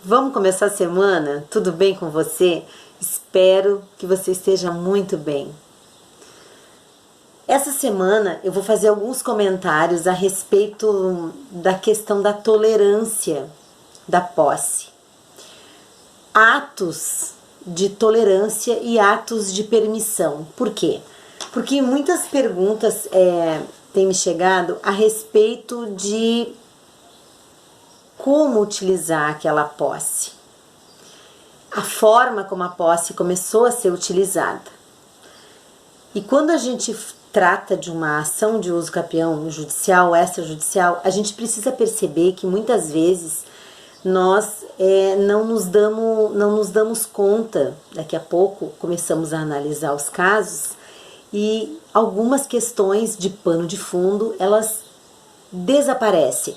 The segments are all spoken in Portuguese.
Vamos começar a semana? Tudo bem com você? Espero que você esteja muito bem. Essa semana eu vou fazer alguns comentários a respeito da questão da tolerância da posse. Atos de tolerância e atos de permissão. Por quê? Porque muitas perguntas têm me chegado a respeito de como utilizar aquela posse. A forma como a posse começou a ser utilizada. E quando a gente trata de uma ação de uso capião judicial, extrajudicial, a gente precisa perceber que muitas vezes nós não nos damos conta. Daqui a pouco começamos a analisar os casos e algumas questões de pano de fundo, elas desaparecem.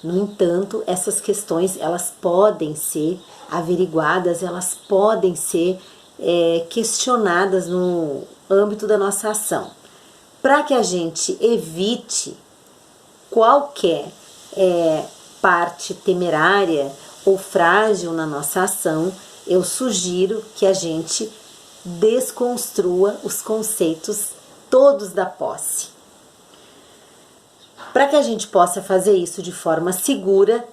No entanto, essas questões elas podem ser averiguadas, elas podem ser questionadas no âmbito da nossa ação. Para que a gente evite qualquer parte temerária ou frágil na nossa ação, eu sugiro que a gente desconstrua os conceitos todos da posse. Para que a gente possa fazer isso de forma segura,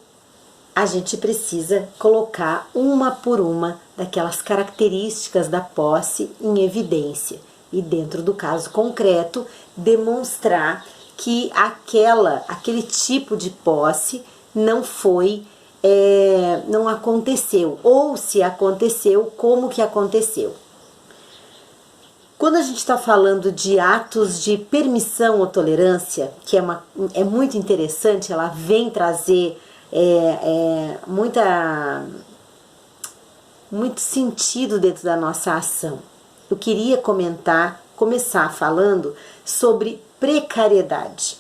a gente precisa colocar uma por uma daquelas características da posse em evidência e, dentro do caso concreto, demonstrar que aquele tipo de posse não aconteceu, ou se aconteceu, como que aconteceu. Quando a gente está falando de atos de permissão ou tolerância, que é muito interessante, ela vem trazer muito sentido dentro da nossa ação. Eu queria começar falando sobre precariedade.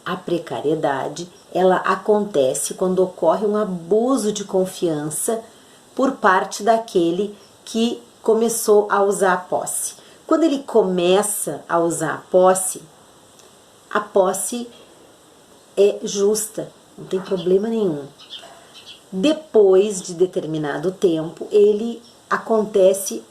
A precariedade, ela acontece quando ocorre um abuso de confiança por parte daquele que começou a usar a posse. Quando ele começa a usar a posse é justa, não tem problema nenhum. Depois de determinado tempo, acontece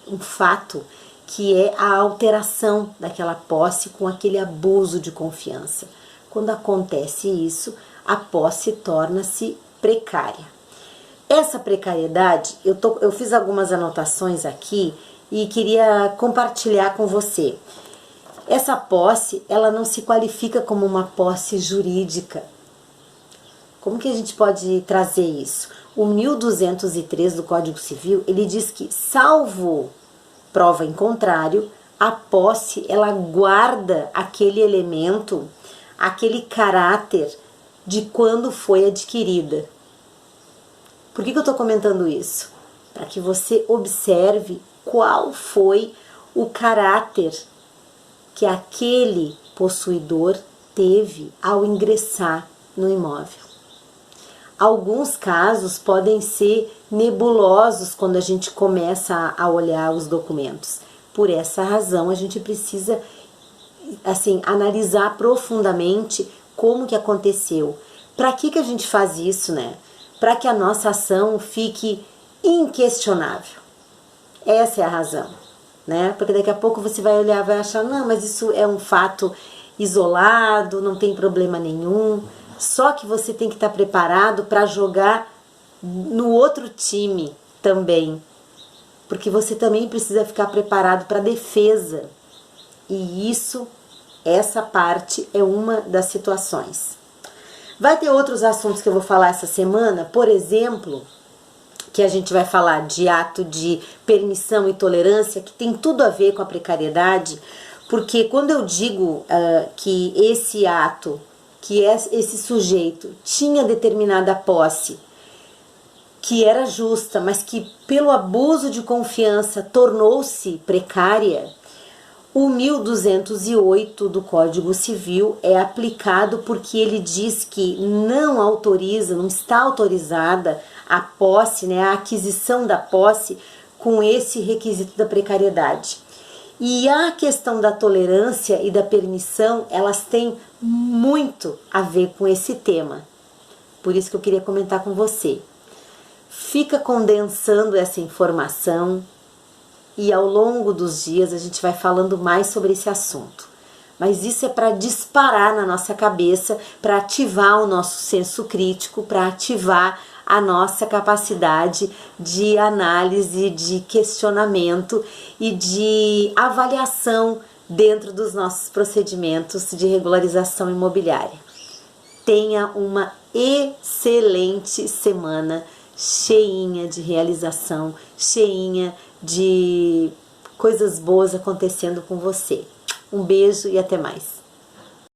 um fato que é a alteração daquela posse com aquele abuso de confiança. Quando acontece isso, a posse torna-se precária. Essa precariedade, eu fiz algumas anotações aqui e queria compartilhar com você. Essa posse, ela não se qualifica como uma posse jurídica. Como que a gente pode trazer isso? O 1203 do Código Civil, ele diz que, salvo prova em contrário, a posse, ela guarda aquele elemento, aquele caráter de quando foi adquirida. Por que eu estou comentando isso? Para que você observe qual foi o caráter que aquele possuidor teve ao ingressar no imóvel. Alguns casos podem ser nebulosos quando a gente começa a olhar os documentos. Por essa razão, a gente precisa analisar profundamente como que aconteceu. Para que a gente faz isso, né? Para que a nossa ação fique inquestionável. Essa é a razão, né? Porque daqui a pouco você vai olhar e vai achar, não, mas isso é um fato isolado, não tem problema nenhum. Só que você tem que estar preparado para jogar no outro time também. Porque você também precisa ficar preparado para a defesa. E essa parte é uma das situações. Vai ter outros assuntos que eu vou falar essa semana, por exemplo, que a gente vai falar de ato de permissão e tolerância, que tem tudo a ver com a precariedade, porque quando eu digo que esse ato, que esse sujeito tinha determinada posse, que era justa, mas que pelo abuso de confiança tornou-se precária, o 1208 do Código Civil é aplicado porque ele diz que não está autorizada a posse, né, a aquisição da posse com esse requisito da precariedade. E a questão da tolerância e da permissão, elas têm muito a ver com esse tema. Por isso que eu queria comentar com você. Fica condensando essa informação e ao longo dos dias a gente vai falando mais sobre esse assunto. Mas isso é para disparar na nossa cabeça, para ativar o nosso senso crítico, para ativar a nossa capacidade de análise, de questionamento e de avaliação dentro dos nossos procedimentos de regularização imobiliária. Tenha uma excelente semana, cheinha de realização, cheinha de coisas boas acontecendo com você. Um beijo e até mais.